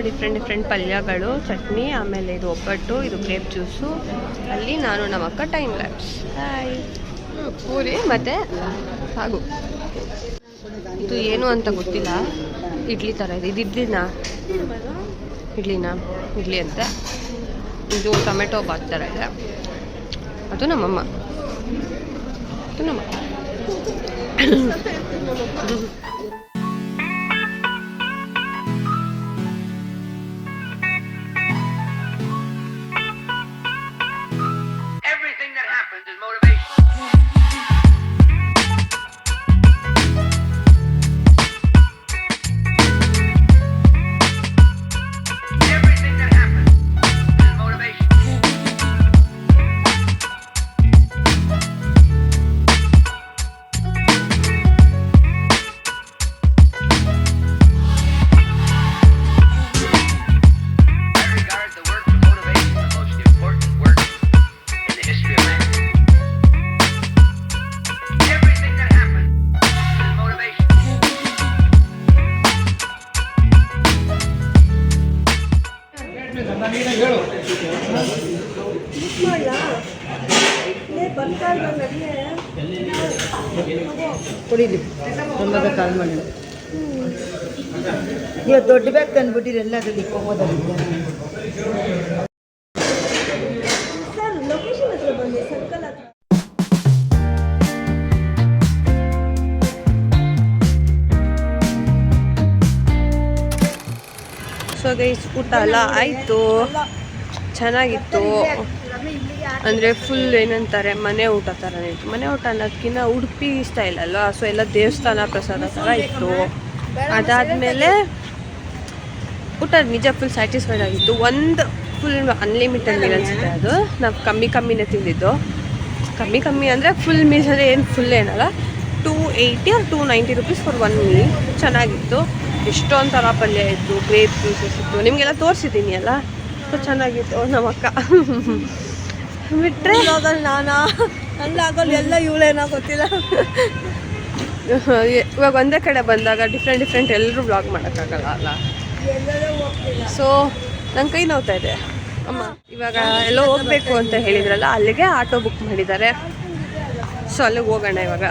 Different ಪಲ್ಯಗಳು, ಚಟ್ನಿ, ಆಮೇಲೆ ಇದು ಒಬ್ಬಟ್ಟು, ಇದು ಗ್ರೇಪ್ ಜ್ಯೂಸು. ಅಲ್ಲಿ ನಾನು ನಮ್ಮ ಅಕ್ಕ ಟೈಮ್ ಲ್ಯಾಪ್ಸ್. ಹಾಯ್. ಪೂರಿ ಮತ್ತು ಸಾಗು. ಇದು ಏನು ಅಂತ ಗೊತ್ತಿಲ್ಲ, ಇಡ್ಲಿ ಥರ ಇದೆ. ಇದು ಇಡ್ಲಿನಾ ಇಡ್ಲಿ ಅಂತೆ. ಇದು ಟೊಮೆಟೊ ಬಾತ್ ಥರ ಇದೆ. ಅದು ನಮ್ಮಮ್ಮ. ಕುಡೀಲಿ ತುಂಬ ಕಾಲ್ ಮಾಡಿ ನೀವು ದೊಡ್ಡ ಬ್ಯಾಗ್ ತಂದ್ಬಿಟ್ಟಿರಿ ಎಲ್ಲ ಅದ್ರಲ್ಲಿ ಇಕ್ಕೋಬೋದಾಗಿದೆ. ಸೊ ಗೈಸ್, ಊಟ ಎಲ್ಲ ಆಯಿತು, ಚೆನ್ನಾಗಿತ್ತು. ಅಂದರೆ ಫುಲ್ ಏನಂತಾರೆ, ಮನೆ ಊಟ ಥರನೇ ಇತ್ತು. ಮನೆ ಊಟ ಅನ್ನೋದಕ್ಕಿಂತ ಉಡುಪಿ ಸ್ಟೈಲ್ ಅಲ್ವಾ, ಸೊ ಎಲ್ಲ ದೇವಸ್ಥಾನ ಪ್ರಸಾದ ಥರ ಇತ್ತು. ಅದಾದಮೇಲೆ ಊಟ ನಿಜ ಫುಲ್ ಸ್ಯಾಟಿಸ್ಫೈಡ್ ಆಗಿತ್ತು. ಒಂದು ಫುಲ್ ಅನ್ಲಿಮಿಟೆಡ್ ಮೀಲ್ ಅನಿಸುತ್ತೆ. ಅದು ನಾವು ಕಮ್ಮಿನೇ ತಿಂದಿದ್ದು. ಕಮ್ಮಿ ಅಂದರೆ ಫುಲ್ ಮೀಲ್ಸ್ ಅಂದರೆ ಏನು ಫುಲ್ ಏನಲ್ಲ, 280 or 290 rupees ಫಾರ್ 1 ಮೀಲ್. ಚೆನ್ನಾಗಿತ್ತು. ಎಷ್ಟೊಂದು ಥರ ಪಲ್ಯ ಇತ್ತು, ಗ್ರೇಪ್ ಜ್ಯೂಸಸ್ ಇತ್ತು, ನಿಮಗೆಲ್ಲ ತೋರಿಸಿದ್ದೀನಿ ಅಲ್ಲ. ಸೊ ಚೆನ್ನಾಗಿತ್ತು. ನಮ್ಮ ಅಕ್ಕ ಬಿಟ್ಟರೆ ನಾನು ಎಲ್ಲ ಇವಳೇನೋ ಗೊತ್ತಿಲ್ಲ. ಇವಾಗ ಒಂದೇ ಕಡೆ ಬಂದಾಗ ಡಿಫ್ರೆಂಟ್ ಎಲ್ಲರೂ ವ್ಲಾಗ್ ಮಾಡೋಕ್ಕಾಗಲ್ಲ ಅಲ್ಲ. ಸೊ ನನ್ನ ಕೈ ನೋವ್ತಾ ಇದೆ. ಅಮ್ಮ ಇವಾಗ ಎಲ್ಲೋ ಹೋಗಬೇಕು ಅಂತ ಹೇಳಿದ್ರಲ್ಲ, ಅಲ್ಲಿಗೆ ಆಟೋ ಬುಕ್ ಮಾಡಿದ್ದಾರೆ. ಸೊ ಅಲ್ಲಿಗೆ ಹೋಗೋಣ. ಇವಾಗ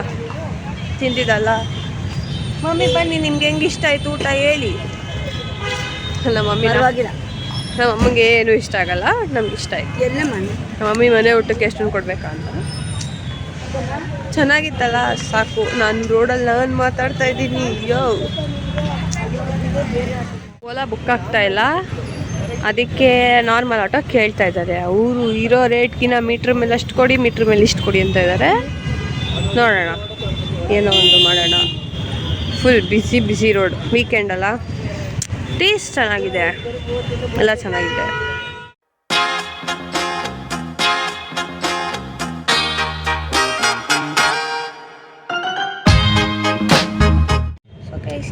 ತಿಂದಿದ್ದಲ್ಲ. ಮಮ್ಮಿ ಬನ್ನಿ, ನಿಮ್ಗೆ ಹೆಂಗೆ ಇಷ್ಟ ಆಯಿತು ಊಟ ಹೇಳಿ. ನಮ್ಮ ಮಮ್ಮಿ ನಮ್ಮ ಅಮ್ಮಗೆ ಏನೂ ಇಷ್ಟ ಆಗಲ್ಲ, ಬಟ್ ನಮ್ಗೆ ಇಷ್ಟ ಆಯಿತು. ಎಲ್ಲ ನಮ್ಮ ಮಮ್ಮಿ ಮನೆ ಊಟಕ್ಕೆ ಎಷ್ಟೊಂದು ಕೊಡ್ಬೇಕಾ ಅಂತ. ಚೆನ್ನಾಗಿತ್ತಲ್ಲ, ಸಾಕು. ನಾನು ರೋಡಲ್ಲಿ ನಾನು ಮಾತಾಡ್ತಾ ಇದ್ದೀನಿ. ಓಲಾ ಬುಕ್ ಆಗ್ತಾ ಇಲ್ಲ, ಅದಕ್ಕೆ ನಾರ್ಮಲ್ ಆಟೋ ಕೇಳ್ತಾ ಇದ್ದಾರೆ. ಅವರು ಇರೋ ರೇಟ್ಗಿನ ಮೀಟ್ರ್ ಮೇಲೆ ಅಷ್ಟು ಕೊಡಿ, ಮೀಟ್ರ್ ಮೇಲೆ ಇಷ್ಟು ಕೊಡಿ ಅಂತ ಇದ್ದಾರೆ. ನೋಡೋಣ, ಏನೋ ಒಂದು ಮಾಡೋಣ. ಫುಲ್ ಬಿಸಿ ರೋಡ್, ವೀಕೆಂಡ್ ಅಲ್ಲ. ಟೇಸ್ಟ್ ಚೆನ್ನಾಗಿದೆ, ಎಲ್ಲ ಚೆನ್ನಾಗಿದೆ.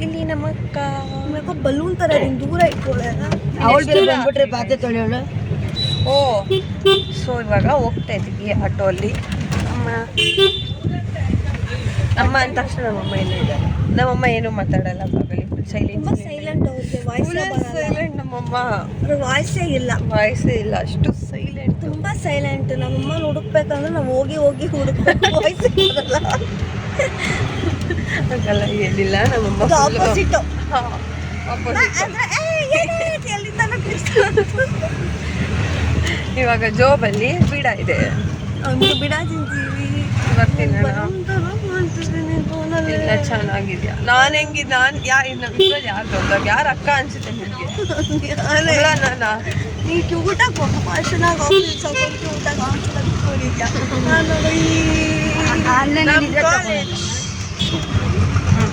ಇಲ್ಲಿ ನಮ್ಮ ಅಕ್ಕ ಬಲೂನ್ ತರ ದೂರ ಇಟ್ಕೊಂಡ್ರೆ ಬಾತೆ ತೊಳೆಯೋಳು. ಓ, ಸೊ ಇವಾಗ ಹೋಗ್ತಾ ಇದ್ದೀವಿ ಆಟೋಲ್ಲಿ. ಅಮ್ಮ ಅಂದ ತಕ್ಷಣ ನಮ್ಮಮ್ಮ ಏನೇ ಇದೆ. ನಮ್ಮಮ್ಮ ಏನೂ ಮಾತಾಡಲ್ಲ, ಬಾಗಲಿ ಸೈಲೆಂಟ್. ನಮ್ಮಮ್ಮ ವಾಯ್ಸೇ ಇಲ್ಲ, ಅಷ್ಟು ಸೈಲೆಂಟ್, ತುಂಬಾ ಸೈಲೆಂಟ್. ನಮ್ಮಮ್ಮ ಹುಡುಕ್ಬೇಕಂದ್ರೆ ನಾವು ಹೋಗಿ ಹುಡುಕ್ಬೇಕು. ವಾಯ್ಸ್ ಹಾಗಲ್ಲ ಏನಿಲ್ಲ. ನಮ್ಮಮ್ಮ ಆಪೋಸಿಟ್. ಇವಾಗ ಜೋಬಲ್ಲಿ ಬೀಡ ಇದೆ, ಬಿಡ ತಿಂತೀವಿ. ಬರ್ತೀನಿ. ಇಲ್ಲ ಚೆನ್ನಾಗಿದ್ಯಾ? ನಾನು ಹೆಂಗಿದ್ ನಾನು ಯಾರು ದೊಡ್ಡಾಗ ಯಾರು ಅಕ್ಕ ಅನ್ಸುತ್ತೆ ನಿಮಗೆ? ನೀ ಊಟಕ್ಕೆ ಹೋಗ ಭಾಷಣಾಗ ಊಟಕ್ಕೆ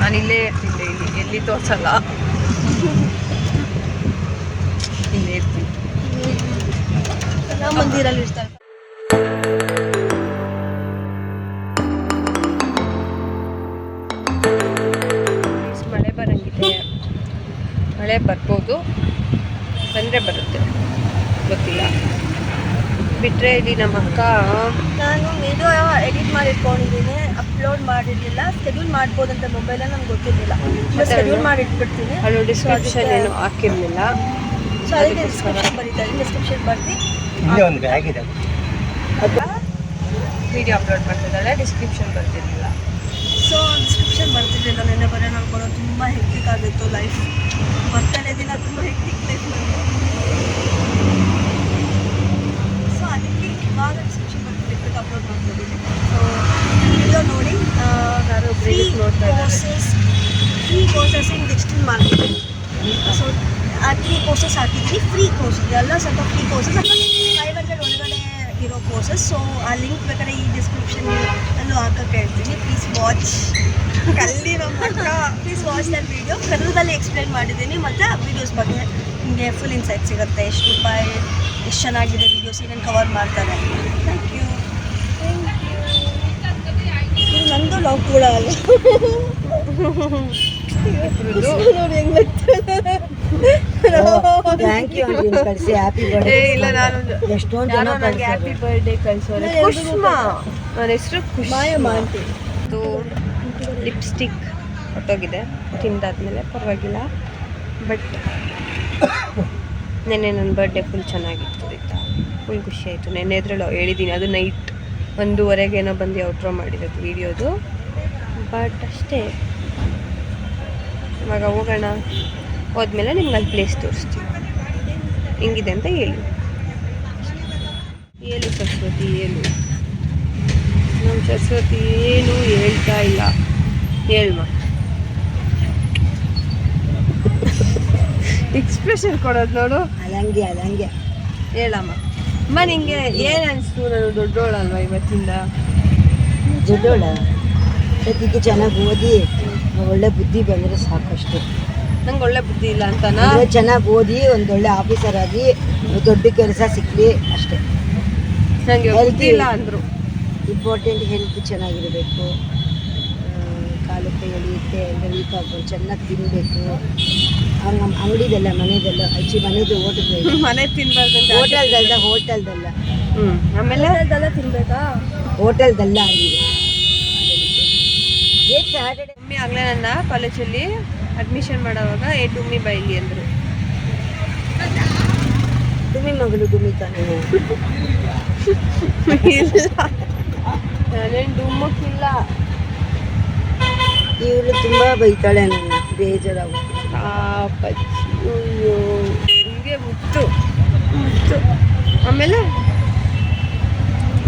ನಾನು ಇಲ್ಲೇ ಇರ್ತೀನಿ, ಎಲ್ಲಿ ತೋರ್ಸಲ್ಲ, ಇಲ್ಲೇ ಇರ್ತೀನಿ. ಮಂದಿರಲ್ಲಿ ಇರ್ತಾರೆ. ಮಳೆ ಬರಂಗಿದೆ, ಮಳೆ ಬರ್ಬೋದು, ಬಂದರೆ ಬರುತ್ತೆ, ಗೊತ್ತಿಲ್ಲ. ಬಿಟ್ಟರೆ ಇಲ್ಲಿ ನಮ್ಮ ಅಕ್ಕ, ನಾನು ವಿಡಿಯೋ ಎಡಿಟ್ ಮಾಡಿ ಇಟ್ಕೊಂಡಿದ್ದೀನಿ, ಅಪ್ಲೋಡ್ ಮಾಡಿರಲಿಲ್ಲ. ಸ್ಕೆಡ್ಯೂಲ್ ಮಾಡ್ಬೋದಂತ ಮೊಬೈಲಲ್ಲಿ ನಂಗೆ ಗೊತ್ತಿರಲಿಲ್ಲ. ಸ್ಕೆಡ್ಯೂಲ್ ಮಾಡಿ ಇಟ್ಬಿಡ್ತೀನಿ. ಅದು ಡಿಸ್ಕ್ರಿಪ್ಷನ್ ಏನು ಹಾಕಿರಲಿಲ್ಲ. ಸೊ ಅದಕ್ಕೆ ಡಿಸ್ಕ್ರಿಪ್ಷನ್ ಬರೀತಾರೆ, ಡಿಸ್ಕ್ರಿಪ್ಷನ್ ಬರ್ತಿ ಇಲ್ಲೇ ಒಂದು ಬ್ಯಾಗ್ ಇದೆ. ವಿಡಿಯೋ ಅಪ್ಲೋಡ್ ಮಾಡ್ತಿದ್ದಾಳೆ, ಡಿಸ್ಕ್ರಿಪ್ಷನ್ ಬರ್ತಿರಲಿಲ್ಲ. ಸೊ ಡಿಸ್ಕ್ರಿಪ್ಷನ್ ಬರ್ತಿರಲಿಲ್ಲ. ನೆನ್ನೆ ಬರೋ ನೋಡ್ಕೊಳ್ಳೋ ತುಂಬ ಹೆಕ್ಟಿಕ್ ಆಗಿತ್ತು ಲೈಫ್. ಬರ್ತಡೇ ದಿನ ತುಂಬ ಹೆಕ್ಟಿಕ್ ಲೈಫ್ ನನಗೆ. ಸೊ ಅದಕ್ಕೆ ಇವಾಗ ಡಿಸ್ಕ್ರಿಪ್ಷನ್ ಬರ್ತಿದ್ದು ಅಪ್ಲೋಡ್ ಮಾಡ್ತಿದ್ದೀನಿ. ಸೊ ವಿಡಿಯೋ ನೋಡಿ free courses in digital marketing. So ಆ 3 ಕೋರ್ಸಸ್ ಹಾಕಿದ್ದೀನಿ. ಫ್ರೀ ಕೋರ್ಸಸ್ ಎಲ್ಲ ಸ್ವಲ್ಪ ಫ್ರೀ ಕೋರ್ಸಸ್ ಅಥವಾ 500 ಒಳಗಡೆ ಇರೋ ಕೋರ್ಸಸ್. ಸೊ ಆ ಲಿಂಕ್ ಬೇಕಾದ್ರೆ ಈ ಡಿಸ್ಕ್ರಿಪ್ಷನ್ ಅಲ್ಲೂ ಹಾಕಕ್ಕೆ ಹೇಳ್ತೀನಿ. Please watch. ಕಲ್ಲಿರೋ ಮಟ್ಟ ಪ್ಲೀಸ್ ವಾಚ್ ನನ್ನ ವೀಡಿಯೋ. ಕನ್ನಡದಲ್ಲಿ ಎಕ್ಸ್ಪ್ಲೈನ್ ಮಾಡಿದ್ದೀನಿ ಮತ್ತು ವೀಡಿಯೋಸ್ ಬಗ್ಗೆ ನಿಮಗೆ ಫುಲ್ ಇನ್ಸೈಟ್ ಸಿಗುತ್ತೆ. ಎಷ್ಟು ರೂಪಾಯಿ, ಎಷ್ಟು ಚೆನ್ನಾಗಿದೆ ವೀಡಿಯೋಸ್, ಏನೇನು ಕವರ್ ಮಾಡ್ತಾರೆ. Thank you. ಇದು ನಂದು ಲಾಗ್ ಕೂಡ ಅಲ್ಲ. ನೋಡಿ ಹೆಂಗೆ ಥ್ಯಾಂಕ್ ಯು ಆಂಟಿ ಕಳಿಸಿ ಹ್ಯಾಪಿ ಬರ್ಡೇ. ಇಲ್ಲ ನಾನು ಎಷ್ಟೊಂದು ಜನ ನನಗೆ ಹ್ಯಾಪಿ ಬರ್ಡೇ ಕಳಿಸೋರೆ. ಕುಷ್ಮಾ, ನನ್ನ ಹೆಸರು ಮಾಯಮ್ಮ ಆಂಟಿ. ಇದು ಲಿಪ್ಸ್ಟಿಕ್ ಹೊಟ್ಟೋಗಿದೆ ತಿಂದಾದ್ಮೇಲೆ, ಪರವಾಗಿಲ್ಲ. ಬಟ್ ನೆನ್ನೆ ನನ್ನ ಬರ್ಡೇ ಫುಲ್ ಚೆನ್ನಾಗಿತ್ತು ಆಯಿತಾ, ಫುಲ್ ಖುಷಿ ಆಯಿತು. ನೆನ್ನೆ ಎದ್ರಲ್ಲ ಹೇಳಿದ್ದೀನಿ, ಅದು ನೈಟ್ 1:30 ಬಂದು ಔಟ್ರೋ ಮಾಡಿರೋದು ವೀಡಿಯೋದು. ಬಟ್ ಅಷ್ಟೇ, ಇವಾಗ ಹೋಗೋಣ. ಹೋದ್ಮೇಲೆ ನಿಮ್ಗೆ ಅಲ್ಲಿ ಪ್ಲೇಸ್ ತೋರಿಸ್ತೀವಿ ಹೆಂಗಿದೆ ಅಂತ ಹೇಳಿ. ಏನು ಸರಸ್ವತಿ, ಏನು ನಮ್ಮ ಸರಸ್ವತಿ ಏನು ಹೇಳ್ತಾ ಇಲ್ಲ. ಹೇಳ್ಮ ಎಕ್ಸ್ಪ್ರೆಷನ್ ಕೊಡೋದು ನೋಡು. ಅದಂಗೆ ಅದಂಗೆ ಹೇಳಮ್ಮ. ಅಮ್ಮ ನಿಂಗೆ ಏನು ಅನಿಸ್ತು? ನಾನು ದೊಡ್ಡೋಳಲ್ವ ಇವತ್ತಿಂದ? ದೊಡ್ಡೋಳ ಸದ್ಯಕ್ಕೆ ಚೆನ್ನಾಗಿ ಓದಿ ಒಳ್ಳೆ ಬುದ್ಧಿ ಬಂದರೆ ಸಾಕಷ್ಟು. ನಂಗೆ ಒಳ್ಳೆ ಬುದ್ಧಿ ಇಲ್ಲ ಅಂತನಾ? ಚೆನ್ನಾಗಿ ಓದಿ ಒಂದೊಳ್ಳೆ ಆಫೀಸರ್ ಆಗಿ ದೊಡ್ಡ ಕೆಲಸ ಸಿಕ್ಕಲಿ ಅಷ್ಟೇ. ನನಗೆ ಬುದ್ಧಿ ಇಲ್ಲ ಅಂದರು. ಇಂಪಾರ್ಟೆಂಟ್ ಹೆಲ್ತ್ ಚೆನ್ನಾಗಿರಬೇಕು, ಕಾಲು ಕೈ ಎಳೆಯುತ್ತೆ ಎಲ್ಲ ವೀಕ್ ಆಗ್ಬೋದು, ಚೆನ್ನಾಗಿ ತಿನ್ನಬೇಕು. ನಮ್ಮ ಅಂಗಡಿದೆಲ್ಲ ಮನೆದೆಲ್ಲ ಅಚ್ಚಿ ಮನೆದು ಹೋಟೆಲ್ ಮನೆ ತಿನ್ಬಾರ್ದು ಅಂತ. ಹೋಟೆಲ್ದಲ್ಲ ಆಮೇಲೆ ಅದೆಲ್ಲ ತಿನ್ಬೇಕಾ? ಹೋಟೆಲ್ದಲ್ಲ ಆಗಿದೆ. ಸ್ಯಾಟರ್ಡೆ ಮಮ್ಮಿ ಆಗಲೇ ನನ್ನ ಕಾಲೇಜಲ್ಲಿ ಅಡ್ಮಿಷನ್ ಮಾಡೋವಾಗ ಡುಮ್ಮಿ ಬೈಲಿ ಅಂದರು. ಡುಮ್ಮಿ ಮಗಳು ಡುಮ್ಮಿ ತಾನೇ. ಇಲ್ಲ, ನಾನೇನು ಡುಮ್ಮಕ್ಕಿಲ್ಲ. ಇವಳು ತುಂಬ ಬೈತಾಳೆ ನನ್ನ, ಬೇಜಾರಾಗುತ್ತೆ. ಅಯ್ಯೋ ಹಿಂಗೆ ಮುತ್ತು ಮುತ್ತು. ಆಮೇಲೆ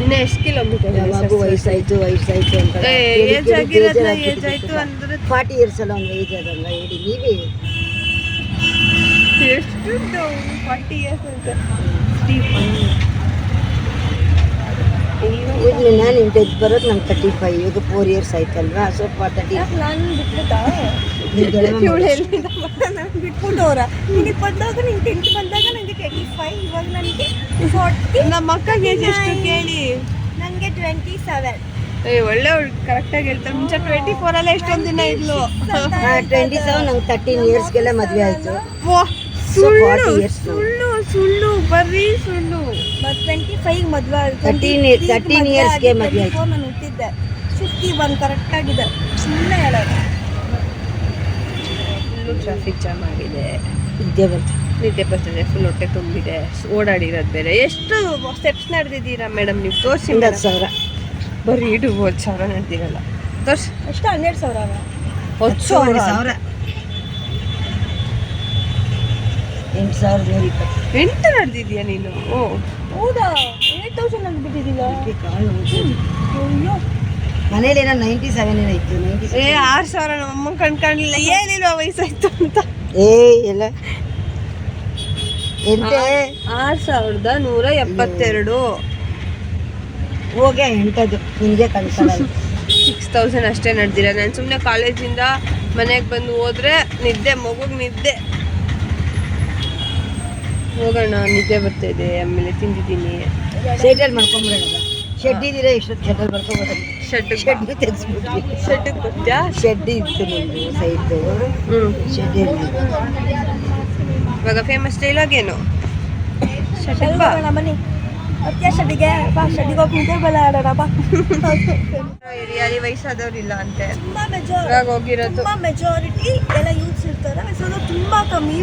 ಇನ್ನು ಎಷ್ಟು ಕಿಲೋಮೀಟರ್? ಯಾವಾಗೂ ವಯಸ್ಸಾಯ್ತು ಅಂತ ಏಜ್ ಆಗಿರೋದ್ನ ಏಜ್ ಆಯ್ತು ಅಂದ್ರೆ 40 ಇಯರ್ಸ್ ಅಲ್ಲ ಒಂದು ಏಜ್ ಅದಲ್ಲ ಹೇಳಿ ನೀವೇ. ಎಷ್ಟು 40 ಇಯರ್ಸ್ ಅಂತ. ಈಗ ನಾನು ಇಂಟೆಜ್ ಬರೋದು ನಂಗೆ 35, ಈಗ 4 ಇಯರ್ಸ್ ಆಯ್ತಲ್ವಾ, ಸ್ವಲ್ಪ 30. ನಾನು ಬಿಟ್ಬಿಟ್ಟಾ? ಬಿಟ್ಬಿಟ್ಟವ್ರ ನಿನಗೆ ಬಂದಾಗ ನಿಂಗೆ 10th ಬಂದಾಗ ನನಗೆ 25, ಇವಾಗ ನನಗೆ 40. ನಮ್ಮ ಅಕ್ಕಗೆ ಏಜ್ ಎಷ್ಟು ಕೇಳಿ? ನನಗೆ 27. ಒಳ್ಳೆ ಕರೆಕ್ಟಾಗಿ ಹೇಳ್ತಾರೆ. ಮುಂಚೆ 24 ಅಲ್ಲೇ ಎಷ್ಟೊಂದು ದಿನ ಇದ್ಲು. 27 ನಂಗೆ 13 ಇಯರ್ಸ್ಗೆಲ್ಲ ಮದುವೆ ಆಯಿತು. ಸುಳ್ಳು ಸುಳ್ಳು ಸುಳ್ಳು, ಬರೀ ಸುಳ್ಳು. 25 ಮದುವೆ 13 ಇಯರ್ಸ್ಗೆ ಮದುವೆ ಆಯಿತು. ನಾನು ಹುಟ್ಟಿದ್ದೆ 51 ಕರೆಕ್ಟಾಗಿದೆ. ಸುಮ್ಮನೆ ಹೇಳೋದು. ಫುಲ್ಲು ಟ್ರಾಫಿಕ್ ಜಾಮ್ ಆಗಿದೆ, ನಿದ್ದೆ ಬರ್ತು. ನಿದ್ದೆ ಬರ್ತಿದೆ, ಫುಲ್ ಹೊಟ್ಟೆ ತುಂಬಿದೆ, ಓಡಾಡಿರೋದು ಬೇರೆ. ಎಷ್ಟು ಸ್ಟೆಪ್ಸ್ ನಡೆದಿದ್ದೀರಾ ಮೇಡಮ್ ನೀವು? ತೋರಿಸಿ. 10,000 ಬರೀ 10,000 ನಡೆದಿರಲ್ಲ. ತೋರಿಸಿ. ಎಷ್ಟು? 12,000. 10,000 8,120. 8 ನಡೆದಿದ್ಯಾ ನೀನು? ಓ ಹೌದಾ? 8,000 ನಂಗೆ ಬಿಟ್ಟಿದ್ದಿಲ್ಲ. ಅಯ್ಯೋ, ಮನೇಲಿ ಏನೋ 97 ಏನಾಯ್ತು. 6,000 ನಮ್ಮ ಅಮ್ಮಂಗೆ ಕಣ್ಕಾಣಲಿಲ್ಲ. ಏನಿಲ್ಲ ವಯಸ್ಸಾಯ್ತು ಅಂತ. ಎಲ್ಲ ಎಂಟೇ 6,172. ಹೋಗೆ 8ಅದು ನಿನಗೆ ಕಳ್ಕೊಳ್ಳಲ್ಲ. 6,000 ಅಷ್ಟೇ ನಡೆದಿಲ್ಲ. ನಾನು ಸುಮ್ಮನೆ ಕಾಲೇಜಿಂದ ಮನೆಗೆ ಬಂದು ಹೋದ್ರೆ ನಿದ್ದೆ, ಮಗುಗೆ ನಿದ್ದೆ. ಹೋಗೋಣ, ನಿದ್ದೆ ಬರ್ತಾಯಿದೆ. ಆಮೇಲೆ ತಿಂದಿದ್ದೀನಿ. ಸೈಟಲ್ಲಿ ಮಾಡ್ಕೊಂಬಿಡೋಣ. ಶೆಡ್ ಇದ್ದೀರಾ? ಇಷ್ಟೊತ್ತು ಶೆಡ್ಡಲ್ಲಿ ಬರ್ಕೊಬೋದು. ಶೆಡ್ ತೆಗೆಸ್ಬಿಟ್ವಿ. ಶೆಡ್ಡಿಗೆ ಬರ್ತೀಯಾ? ಶೆಡ್ ಇತ್ತು ನಿಮ್ಮದು ಸೈಟು. ಶೆಡ್ ಇರಲಿಲ್ಲ. ಇವಾಗ ಫೇಮಸ್ ಡೈಲಾಗ್ ಏನು? ಶೆಡ್ಡಿಗೆ ಬಾ. ಬನ್ನಿ ಅತ್ಯ ಶೆಡ್ಡಿಗೆ ಬಾ. ಶೆಡ್ಡಿಗೆ ಹೋಗಿ ನಿದ್ದೆ ಬಲ ಆಡೋಣ ಬಾ. ಏರಿಯಾಲಿ ವಯಸ್ಸಾದವ್ರಿಲ್ಲ ಅಂತೆ. ತುಂಬ ಮೆಜಾರಿಟಿ ಎಲ್ಲ ಯೂತ್ಸ್ ಇರ್ತಾರೆ. ಸೊ ತುಂಬ ಕಮ್ಮಿ.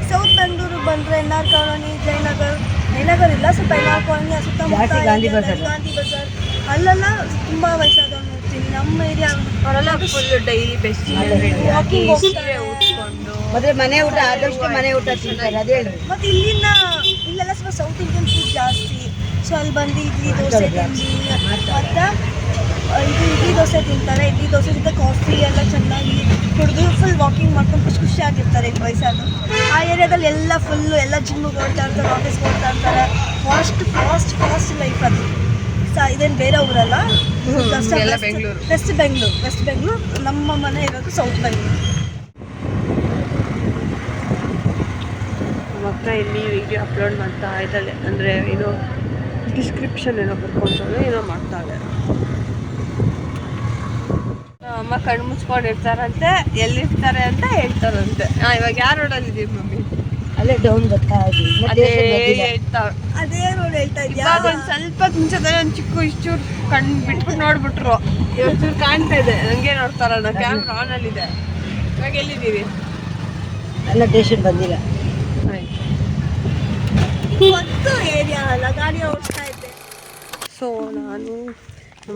ಸೌತ್ ಬೆಂಗಳೂರು ಬಂದರೆ ಎನ್ ಆರ್ ಕಾಲೋನಿ, ಜಯನಗರ್ ಇಲ್ಲ, ಸ್ವಲ್ಪ ಎನ್ ಆರ್ ಕಾಲೋನಿ ಸುತ್ತಮುತ್ತ ಜಾಸ್ತಿ ಗಾಂಧಿ ಬಜಾರ್. ಗಾಂಧಿ ಬಜಾರ್ ಅಲ್ಲೆಲ್ಲ ತುಂಬ ವಯಸ್ಸಾದವ್ರು ನೋಡ್ತೀನಿ. ನಮ್ಮ ಏರಿಯಾ ಅವರೆಲ್ಲ ಫುಲ್ ಡೈಲಿ ಬೆಸ್ಟ್ ವಾಕಿಂಗ್ ಹೋಗ್ತಾರೆ. ಉಟ್ಕೊಂಡು ಮತ್ತೆ ಮನೆ ಊಟ ಆದಷ್ಟು ಮನೆ ಊಟ ತಿಂತಾರೆ, ಅದೇ ಹೇಳ್ರಿ. ಮತ್ತು ಇಲ್ಲೆಲ್ಲ ಸ್ವಲ್ಪ ಸೌತ್ ಇಂಡಿಯನ್ ಫುಡ್ ಜಾಸ್ತಿ. ಸೊ ಅಲ್ಲಿ ಬಂದು ಇಡ್ಲಿ ದೋಸೆ ತಿಂದು ಮತ್ತು ಇದು ಇಡ್ಲಿ ದೋಸೆ ತಿಂತಾರೆ. ಇಡ್ಲಿ ದೋಸೆ ಜೊತೆ ಕಾಫಿ ಎಲ್ಲ ಚೆನ್ನಾಗಿ ಕುಡಿದು ಫುಲ್ ವಾಕಿಂಗ್ ಮಾಡ್ಕೊಂಡು ಖುಷಿಯಾಗಿರ್ತಾರೆ ಈಗ ವಯಸ್ಸಾದ್ರು. ಆ ಏರಿಯಾದಲ್ಲಿ ಎಲ್ಲ ಫುಲ್ಲು ಎಲ್ಲ ಜಿಮ್ಮಿಗೆ ಓಡ್ತಾ ಇರ್ತಾರೆ, ಆಫೀಸ್ಗೆ ಓಡ್ತಾ ಇರ್ತಾರೆ. ಫಾಸ್ಟ್ ಲೈಫ್ ಅದು. ಇದೇನು ಬೇರೆ ಊರಲ್ಲ, ಎಲ್ಲ ಬೆಂಗಳೂರು. ವೆಸ್ಟ್ ಬೆಂಗಳೂರು. ನಮ್ಮ ಮನೆ ಇರೋದು ಸೌತ್ ಬೆಂಗಳೂರು. ನಮ್ಮ ಅಕ್ಕ ಇಲ್ಲಿ ವಿಡಿಯೋ ಅಪ್ಲೋಡ್ ಮಾಡ್ತಾ ಇದ್ದಾಳೆ, ಅಂದರೆ ಏನೋ ಡಿಸ್ಕ್ರಿಪ್ಷನ್ ಏನೋ ಬರ್ಕೊಂತಾಳೆ, ಏನೋ ಮಾಡ್ತಾಳೆ. ಅಮ್ಮ ಕಣ್ಣು ಮುಚ್ಕೊಂಡಿರ್ತಾರಂತೆ, ಎಲ್ಲಿರ್ತಾರೆ ಅಂತ ಹೇಳ್ತಾರಂತೆ. ಇವಾಗ ಯಾರು ರೋಡಲ್ಲಿದ್ದೀವಿ ಮಮ್ಮಿ? ಅಲ್ಲೇ ಡೌನ್ ಬರ್ತಾ ಇದ್ವಿ. ಅದೇ ಹೇಳ್ತಾವೆ. ಅದೇ ರೋಡ್ ಹೇಳ್ತಾ ಇದೆಯಾ? ಇವಾಗ ಒಂದು ಸ್ವಲ್ಪ ಮುಂಚೆ ಒಂದು ಇಷ್ಟೂರು ಕಣ್ಣು ಬಿಟ್ಬಿಟ್ಟು ನೋಡ್ಬಿಟ್ರು. ಇವತ್ತೂರು ಕಾಣ್ತಾ ಇದೆ, ಹಂಗೆ ನೋಡ್ತಾರಣ್ಣ. ಕ್ಯಾಮ್ರಾ ಆನಲ್ಲಿದೆ. ಇವಾಗ ಎಲ್ಲಿದ್ದೀವಿ? ಎಲ್ಲ ಸ್ಟೇಷನ್ ಬಂದಿಲ್ಲ. ಒಂದು ಏರಿಯಾ ಅಲ್ಲ, ಗಾಡಿ ಓಡಿಸ್ತಾ ಇದ್ದೆ. ಸೊ ನಾನು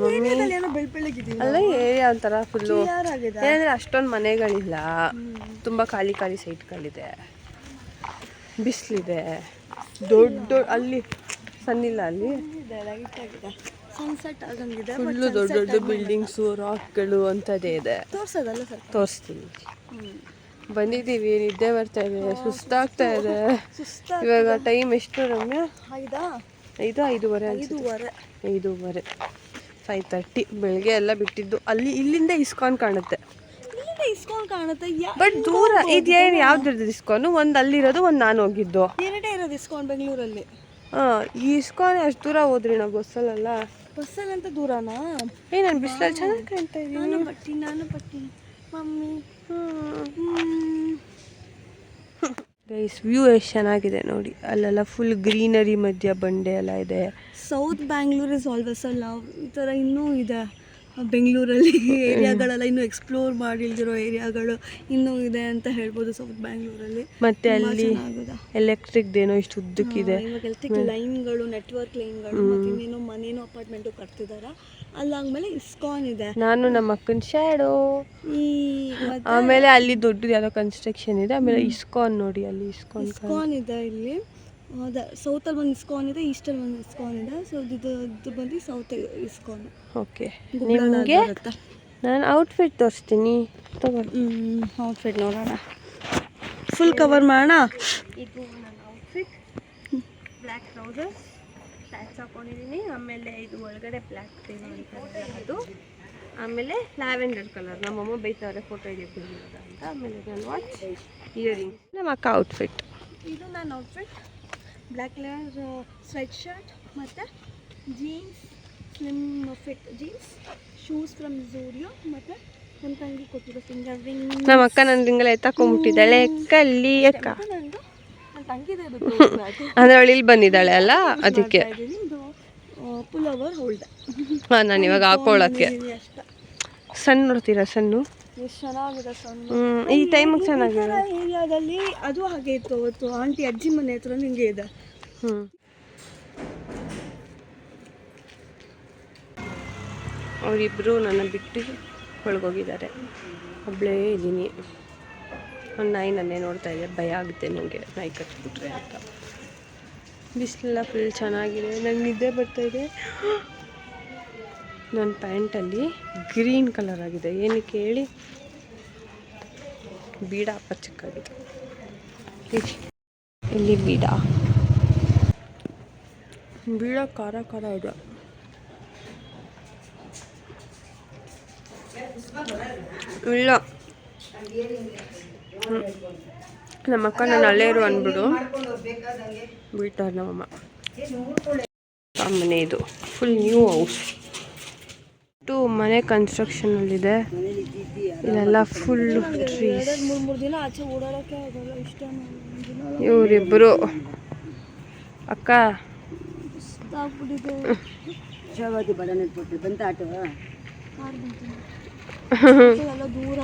ಮಮ್ಮಿ ಏನೋ ಬೆಳ್ಬೆಳಗಿದ್ದೀವಿ. ಅಲ್ಲ ಏರಿಯಾ ಒಂಥರ ಫುಲ್ಲು ಯಾರಾಗಿದೆ? ಏನಂದರೆ ಅಷ್ಟೊಂದು ಮನೆಗಳಿಲ್ಲ, ತುಂಬ ಖಾಲಿ ಸೈಟ್ಗಳಿದೆ, ಬಿಸಿಲಿದೆ, ದೊಡ್ಡ ಅಲ್ಲಿ ಸಣ್ಣಿಲ್ಲ, ಅಲ್ಲಿ ಸನ್ಸೆಟ್ ಆಗಂಗಿದೆ. ಫುಲ್ಲು ದೊಡ್ಡ ಬಿಲ್ಡಿಂಗ್ಸು, ರಾಕ್ಗಳು ಅಂಥದ್ದೇ ಇದೆ. ತೋರ್ಸೋದಲ್ಲ ಸರ್? ತೋರಿಸ್ತೀನಿ. ಬಂದಿದ್ದೀವಿ, ನಿದ್ದೆ ಬರ್ತಾ ಇದೆ, ಸುಸ್ತಾಗ್ತಾ ಇದೆ. ಇವಾಗ ಟೈಮ್ ಎಷ್ಟು ರಮ್ಯಾ? 5:05 5:05 5:30. ಬೆಳಗ್ಗೆ ಎಲ್ಲ ಬಿಟ್ಟಿದ್ದು. ಇಲ್ಲಿಂದ ಇಸ್ಕಾನ್ ಕಾಣುತ್ತೆ, ಇಸ್ಕಾನ್ ಕಾಣುತ್ತೆ. ಬಟ್ ದೂರ. ಇದೇನು ಯಾವ್ದು ಇಸ್ಕಾನು? ಒಂದು ಅಲ್ಲಿರೋದು, ಒಂದು ನಾನು ಹೋಗಿದ್ದು. ಎರಡೇ ಇರೋದು ಇಸ್ಕಾನ್ ಬೆಂಗಳೂರಲ್ಲಿ. ಈ ಇಸ್ಕಾನ್ ಅಷ್ಟು ದೂರ ಹೋದ್ರಿ ನಾವು ಬಸ್ಸಲ್ಲ. ಬಸ್ಸಲ್ಲಿ ಅಂತ ದೂರನಾ? ನಾನು ಬಿಸಿಲಲ್ಲಿ ಚೆನ್ನಾಗಿ ಕಾಣ್ತಾ ಇದ್ದೀನಿ. ನಾನು ಪಟ್ಟಿ ಮಮ್ಮಿ. ಗೈಸ್, ವ್ಯೂ ಎಷ್ಟು ಚೆನ್ನಾಗಿದೆ ನೋಡಿ. ಅಲ್ಲೆಲ್ಲ ಫುಲ್ ಗ್ರೀನರಿ ಮಧ್ಯ ಬಂಡೆ ಎಲ್ಲ ಇದೆ. South Bangalore is always a love. ಈ ಥರ ಇನ್ನೂ ಇದೆ ಬೆಂಗಳೂರಲ್ಲಿ ಏರಿಯಾಗಳೆಲ್ಲ, ಇನ್ನೂ ಎಕ್ಸ್ಪ್ಲೋರ್ ಮಾಡಿಲ್ದಿರೋ ಏರಿಯಾಗಳು ಇನ್ನೂ ಇದೆ ಅಂತ ಹೇಳ್ಬೋದು ಸೌತ್ ಬ್ಯಾಂಗ್ಳೂರಲ್ಲಿ. ಮತ್ತೆ ಅಲ್ಲಿ ಎಲೆಕ್ಟ್ರಿಕ್ದೇನೋ ಇಷ್ಟು ಉದ್ದಕ್ಕಿದೆ. ಇವಾಗ ಎಲೆಕ್ಟ್ರಿಕ್ ಲೈನ್ಗಳು, ನೆಟ್ವರ್ಕ್ ಲೈನ್ಗಳು, ಮತ್ತು ಇನ್ನೇನೋ ಮನೇನೋ ಅಪಾರ್ಟ್ಮೆಂಟು ಕಟ್ತಿದ್ದಾರೆ. ಅಲ್ಲಾದ್ಮೇಲೆ ಇಸ್ಕಾನ್ ಇದೆ. ನಾನು ನಮ್ಮ ಅಕ್ಕನ ಶ್ಯಾಡೋ. ಆಮೇಲೆ ಅಲ್ಲಿ ದೊಡ್ಡದು ಯಾವುದೋ ಕನ್ಸ್ಟ್ರಕ್ಷನ್ ಇದೆ. ಆಮೇಲೆ ಇಸ್ಕಾನ್ ನೋಡಿ, ಅಲ್ಲಿ ಇಸ್ಕಾನ್ ಇದೆ. ಇಲ್ಲಿ ಸೌತಲ್ಲಿ ಒಂದು ಇಸ್ಕಾನ್ ಇದೆ, ಈಸ್ಟಲ್ಲಿ ಒಂದು ಇಸ್ಕಾನ್ ಇದೆ. ಸೊ ಇದು ಬಂದು ಸೌತ್ ಇಸ್ಕಾನ್. ಓಕೆ, ನಿಮಗೆ ನಾನು ಔಟ್ಫಿಟ್ ತೋರಿಸ್ತೀನಿ, ತಗೊಳ್ಳಿ. ಔಟ್ಫಿಟ್ ನೋಡೋಣ, ಫುಲ್ ಕವರ್ ಮಾಡೋಣ. ಇದು ನನ್ನ ಔಟ್ಫಿಟ್. ಬ್ಲ್ಯಾಕ್ ಟ್ರೌಸರ್ಸ್, ಪ್ಯಾಂಟ್ಸ್ ಹಾಕೊಂಡಿದ್ದೀನಿ. ಆಮೇಲೆ ಇದು ಒಳಗಡೆ ಬ್ಲ್ಯಾಕ್ ಅಂತಾರಲ್ಲ ಅದು. ಆಮೇಲೆ ಲ್ಯಾವೆಂಡರ್ ಕಲರ್. ನಮ್ಮಮ್ಮ ಬೈತಾರೆ ಫೋಟೋ ಹಿಡಿಯೋಕೆ ಅಂತ. ಆಮೇಲೆ ನನ್ನ ವಾಚ್, ಇಯರಿಂಗ್ಸ್. ನಮ್ಮ ಅಕ್ಕ ಔಟ್ಫಿಟ್. ಇದು ನನ್ನ outfit. Black colour sweat shirt ಮತ್ತು jeans, slim fit jeans, shoes from Zudio, ಮತ್ತು ನನ್ನ ತಂಗಿ ಕೊಟ್ಟಿರೋ ಫಿಂಗರ್ ರಿಂಗ್. ನಮ್ಮ ಅಕ್ಕ ನನ್ನ ರಿಂಗಲ್ಲಿ ಎತ್ತಾಕೊಂಡ್ಬಿಟ್ಟಿದ್ದಾಳೆ. ಕಲ್ಲಿ ಅಕ್ಕ ನನ್ನ ತಂಗಿದೆ ಅಂದರೆ ಅವಳು ಇಲ್ಲಿ ಬಂದಿದ್ದಾಳೆ ಅಲ್ಲ, ಅದಕ್ಕೆ. ಇದು ಪುಲೋವರ್ ಹೋಲ್ಡ್. ಹಾಂ, ನಾನು ಇವಾಗ ಹಾಕೊಳ್ಳೋಕ್ಕೆ. ಸಣ್ಣ ನೋಡ್ತೀರಾ? ಸಣ್ಣ ಎಷ್ಟು ಚೆನ್ನಾಗಿದೆ ಸಣ್ಣ. ಈ ಟೈಮಿಗೆ ಚೆನ್ನಾಗಿದೆ. ಏರಿಯಾದಲ್ಲಿ ಅದು ಹಾಗೆ ಇತ್ತು ಅವತ್ತು. ಆಂಟಿ ಅಜ್ಜಿ ಮನೆ ಹತ್ರ ಹಿಂಗೆ ಇದೆ. ಅವರಿಬ್ಬರು ನನ್ನ ಬಿಟ್ಟು ಒಳಗೋಗಿದ್ದಾರೆ. ಒಬ್ಬಳೇ ಇದ್ದೀನಿ. ಒಂದು ನಾಯಿ ನನ್ನೇ ನೋಡ್ತಾ ಇದೆ. ಭಯ ಆಗುತ್ತೆ ನನಗೆ, ನಾಯಿ ಕಚ್ಬಿಟ್ರೆ ಅಂತ. ಬಿಸಿಲೆಲ್ಲ ಫುಲ್ ಚೆನ್ನಾಗಿದೆ. ನಂಗೆ ನಿದ್ದೆ ಬರ್ತಾಯಿದೆ. ನನ್ನ ಪ್ಯಾಂಟಲ್ಲಿ ಗ್ರೀನ್ ಕಲರ್ ಆಗಿದೆ. ಏನಕ್ಕೆ ಹೇಳಿ? ಬೀಡ ಪಚ್ಚಕ್ಕಾಗಿದೆ. ಇಲ್ಲಿ ಬೀಡ ಖಾರ ಇದೆ. ಇಲ್ಲ, ನಮ್ಮ ಅಕ್ಕ ನಾನು ಅಲ್ಲೇ ಇರು ಅಂದ್ಬಿಡು ಬಿಡ್ತಾರೆ ನಮ್ಮಮ್ಮ. ಆ ಮನೆ ಇದು ಫುಲ್ ನ್ಯೂ ಹೌಸ್. ಮನೆ ಕನ್ಸ್ಟ್ರಕ್ಷನಲ್ಲಿದೆ. ಇಲ್ಲೆಲ್ಲ ಫುಲ್ ಟ್ರೀಸ್. ಇವರಿಬ್ಬರು ಅಕ್ಕ ಬಂತ ಆಟೋ ದೂರ.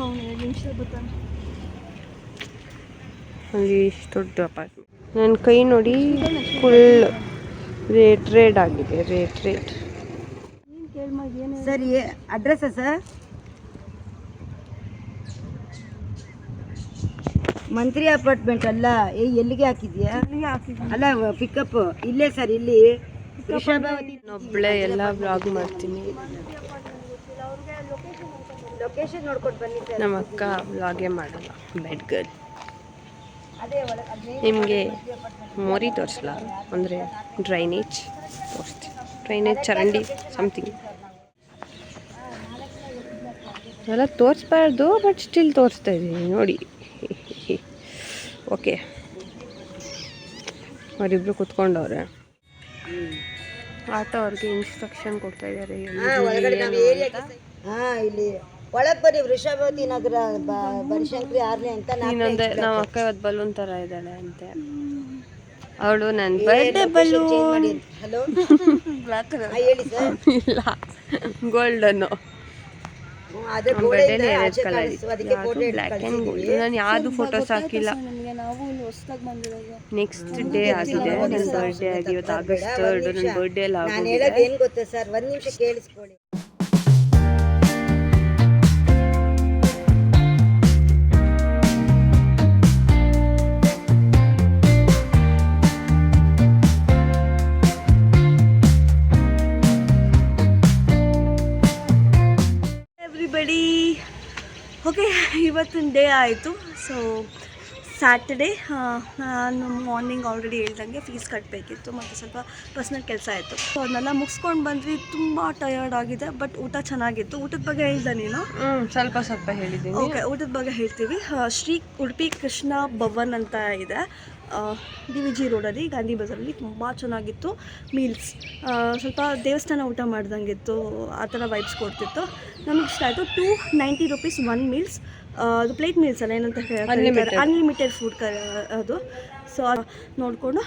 ಅಲ್ಲಿ ಇಷ್ಟು ದೊಡ್ಡ ಅಪಾರ್ಟ್ಮೆಂಟ್. ನನ್ನ ಕೈ ನೋಡಿ ಫುಲ್ ರೇಟ್ ಆಗಿದೆ. ರೇಟ್ ಸರ್ ಅಡ್ರೆಸ್ಸಾ ಸರ್? ಮಂತ್ರಿ ಅಪಾರ್ಟ್ಮೆಂಟ್ ಅಲ್ಲ, ಎಲ್ಲಿಗೆ ಹಾಕಿದ್ಯಾ? ಅಲ್ಲ ಪಿಕಪ್ ಇಲ್ಲೇ ಸರ್, ಇಲ್ಲಿ ವೃಷಭಾವತಿ. ಒಬ್ಬಳೆ ಎಲ್ಲ ಬ್ಲಾಗ್ ಮಾಡ್ತೀನಿ. ಲೊಕೇಶನ್ ನೋಡ್ಕೊಂಡು ಬನ್ನಿ ಸರ್. ನಮ್ಮ ಅಕ್ಕ ಬ್ಲಾಗೇ ಮಾಡಲ್ಲ, ಬೆಡ್ ಗರ್ಲ್. ನಿಮಗೆ ಮೋರಿ ತೋರಿಸಲ್ಲ ಅಂದರೆ ಡ್ರೈನೇಜ್ ತೋರಿಸ್ತೀನಿ. ಡ್ರೈನೇಜ್ ಚರಂಡಿ ಸಮಥಿಂಗ್ ಎಲ್ಲ ತೋರಿಸ್ಬಾರ್ದು, ಬಟ್ ಸ್ಟಿಲ್ ತೋರಿಸ್ತಾ ಇದ್ದೀನಿ ನೋಡಿ. ಓಕೆ, ಅವರಿಬ್ರು ಕುತ್ಕೊಂಡವ್ರೆ. ಆಟೋ ಅವ್ರಿಗೆ ಇನ್ಸ್ಟ್ರಕ್ಷನ್ ಕೊಡ್ತಾ ಇದ್ದಾರೆ. ಇಲ್ಲಿ ಒಳಗೆ ಬನ್ನಿ, ವೃಷಭಾವತಿ ನಗರ ಬನಶಂಕರಿ 6ನೇ ಅಂತ. ಇನ್ನೊಂದು ನಮ್ಮ ಅಕ್ಕ ಇವತ್ತು ಬಲೂನ್ ಥರ ಇದ್ದಾಳೆ ಅಂತೆ. ಅವಳು ನನ್ನ birthday balloon. Hello black colour ಹೇಳಿ ಸರ್. ಇಲ್ಲ, ಗೋಲ್ಡನ್ನು. ಬರ್ಡೇಲಿ ರೆಡ್ ಕಲರ್ ಇತ್ತು, ಬ್ಲ್ಯಾಕ್ ಆ್ಯಂಡ್ ಗೋಲ್ಡ್. ನಾನು ಯಾವುದು ಫೋಟೋಸ್ ಹಾಕಿಲ್ಲ. ನೆಕ್ಸ್ಟ್ ಡೇ ಆಗಿದೆ ನನ್ನ ಬರ್ಡೇ ಆಗಿ. ಇವತ್ತು August 3rd ನನ್ನ ಬರ್ಡೇ ಎಲ್ಲ ನಾನು ಆಗಿದೆ. ಹೇಳೋದು ಏನು ಗೊತ್ತಾ ಸರ್, ಒಂದು ನಿಮಿಷ ಕೇಳಿಸ್ಕೊಳ್ಳಿ. ಎವ್ರಿಬಡಿ, ಓಕೆ, ಇವತ್ತಿನ ಡೇ ಆಯಿತು. ಸೊ ಸ್ಯಾಟರ್ಡೇ ನಾನು ಮಾರ್ನಿಂಗ್ ಆಲ್ರೆಡಿ ಹೇಳ್ದಂಗೆ ಫೀಸ್ ಕಟ್ಟಬೇಕಿತ್ತು ಮತ್ತು ಸ್ವಲ್ಪ ಪರ್ಸ್ನಲ್ ಕೆಲಸ ಆಯಿತು. ಸೊ ಅದನ್ನೆಲ್ಲ ಮುಗಿಸ್ಕೊಂಡು ಬಂದ್ವಿ. ತುಂಬ ಟಯರ್ಡ್ ಆಗಿದೆ, ಬಟ್ ಊಟ ಚೆನ್ನಾಗಿತ್ತು. ಊಟದ ಬಗ್ಗೆ ಹೇಳ್ದೆ ನೀನು? ಸ್ವಲ್ಪ ಹೇಳಿದ್ದೀನಿ. ಓಕೆ, ಊಟದ ಬಗ್ಗೆ ಹೇಳ್ತೀವಿ. ಶ್ರೀ ಉಡುಪಿ ಕೃಷ್ಣ ಭವನ್ ಅಂತ ಇದೆ, DVG ರೋಡಲ್ಲಿ, ಗಾಂಧಿ ಬಜಾರಲ್ಲಿ. ತುಂಬ ಚೆನ್ನಾಗಿತ್ತು ಮೀಲ್ಸ್. ಸ್ವಲ್ಪ ದೇವಸ್ಥಾನ ಊಟ ಮಾಡ್ದಂಗಿತ್ತು, ಆ ಥರ ವೈಬ್ಸ್ ಕೊಡ್ತಿತ್ತು. ನಮಗೆ ಇಷ್ಟ ಆಯಿತು. 290 rupees 1 meals. ಅದು ಪ್ಲೇಟ್ ಮೀಲ್ಸ್ ಅಲ್ಲ, ಏನಂತ ಹೇಳ್ತಾರೆ, ಅನ್ಲಿಮಿಟೆಡ್ ಫುಡ್ ಅದು. ಸೊ ನೋಡಿಕೊಂಡು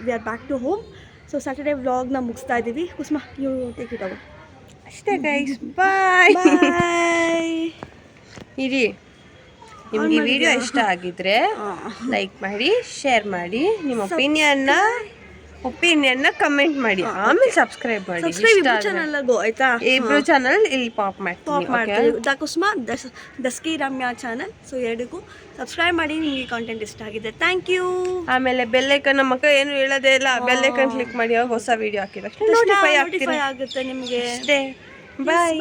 we are back to home. So Saturday ವ್ಲಾಗ್ನ ಮುಗಿಸ್ತಾ ಇದ್ದೀವಿ. ಕುಸುಮ, ಯು ಟೇಕ್ ಇಟ್ ಓವರ್. ಅಷ್ಟೇ ಗೈಸ್, ಬಾಯ್. ಇರಿ, ನಿಮ್ಗೆ ಈ ವಿಡಿಯೋ ಇಷ್ಟ ಆಗಿದ್ರೆ ಲೈಕ್ ಮಾಡಿ, ಶೇರ್ ಮಾಡಿ, ನಿಮ್ಮ ಒಪಿನಿಯನ್ನ ಕಮೆಂಟ್ ಮಾಡಿ, ಆಮೇಲೆ ಸಬ್ಸ್ಕ್ರೈಬ್ ಮಾಡಿ. ಚಾನಲ್ಗೂ ಆಯ್ತಾ? ಇಬ್ರು ಚಾನಲ್ ಇಲ್ಲಿ ಪಾಪ್ ಮಾಡ್ತೀವಿ. ದ ಕುಸುಮ, ದಸ್ಕಿ ರಮ್ಯಾ ಚಾನಲ್. ಸೊ ಎರಡಕ್ಕೂ ಸಬ್ಸ್ಕ್ರೈಬ್ ಮಾಡಿ ನಿಮಗೆ ಕಾಂಟೆಂಟ್ ಇಷ್ಟ ಆಗಿದೆ. Thank you. ಆಮೇಲೆ ಬೆಲ್ಲೈಕನ್, ನಮ್ಮ ಅಕ್ಕ ಏನು ಹೇಳೋದೇ ಇಲ್ಲ, ಬೆಲ್ಲೈಕನ್ ಕ್ಲಿಕ್ ಮಾಡಿ, ಅವಾಗ ಹೊಸ ವಿಡಿಯೋ ಹಾಕಿದ ನೋಟಿಫೈ ಆಗುತ್ತೆ ನಿಮಗೆ. ಬಾಯ್.